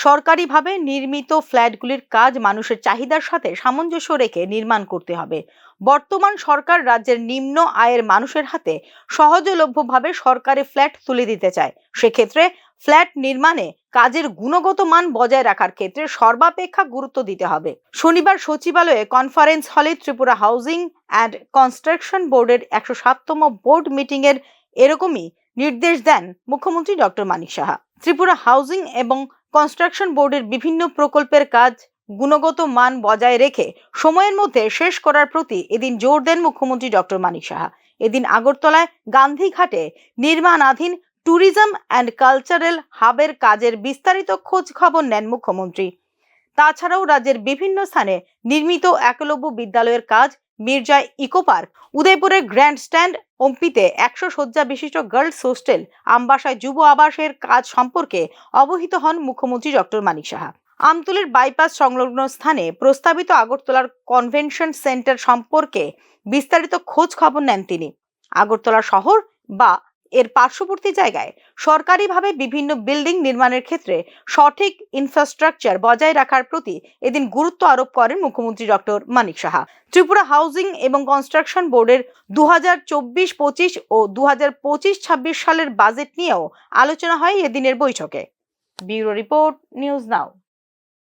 সরকারিভাবে নির্মিত ফ্ল্যাটগুলির কাজ মানুষের চাহিদার সাথে সামঞ্জস্য রেখে নির্মাণ করতে হবে। বর্তমান সরকার রাজ্যের নিম্ন আয়ের মানুষের হাতে সহজলভ্যভাবে সরকারি ফ্ল্যাট তুলে দিতে চায়। সেক্ষেত্রে ফ্ল্যাট নির্মাণে কাজের গুণগত মান বজায় রাখার ক্ষেত্রে সর্বাপেক্ষা গুরুত্ব দিতে হবে। শনিবার সচিবালয়ে কনফারেন্স হলে ত্রিপুরা হাউজিং অ্যান্ড কনস্ট্রাকশন বোর্ডের 107তম বোর্ড মিটিং এর এরকমই নির্দেশ দেন মুখ্যমন্ত্রী ডক্টর মানিক সাহা। ত্রিপুরা হাউজিং এবং কনস্ট্রাকশন বোর্ডের বিভিন্ন প্রকল্পের কাজ গুণগত মান বজায় রেখে সময়ের মধ্যে শেষ করার প্রতি এদিন জোর দেন মুখ্যমন্ত্রী ডক্টর মানিক সাহা। এদিন আগরতলায় গান্ধীঘাটে নির্মাণাধীন ট্যুরিজম অ্যান্ড কালচারাল হাবের কাজের বিস্তারিত খোঁজ খবর নেন মুখ্যমন্ত্রী। তাছাড়াও রাজ্যের বিভিন্ন স্থানে নির্মিত একলব্য বিদ্যালয়ের কাজ, মির্জা ইকো পার্ক, উদয়পুরের গ্র্যান্ড স্ট্যান্ড, ওমপিতে 100 শয্যা বিশিষ্ট গার্লস হোস্টেল, আমবাসায় যুব আবাসের কাজ সম্পর্কে অবহিত হন মুখ্যমন্ত্রী ডক্টর মানিক সাহা। আমতলীর বাইপাস সংলগ্ন স্থানে প্রস্তাবিত আগরতলার কনভেনশন সেন্টার সম্পর্কে বিস্তারিত খোঁজ খবর নেন তিনি। আগরতলা শহর বা এর পার্শ্ববর্তী জায়গায় সরকারিভাবে বিভিন্ন বিল্ডিং নির্মাণের ক্ষেত্রে সঠিক ইনফ্রাস্ট্রাকচার বজায় রাখার প্রতি এদিন গুরুত্ব আরোপ করেন মুখ্যমন্ত্রী ডক্টর মানিক সাহা। ত্রিপুরা হাউজিং এবং কনস্ট্রাকশন বোর্ডের 2024-25 ও 2025-26 সালের বাজেট নিয়েও আলোচনা হয় এদিনের বৈঠকে। Bureau report, news now.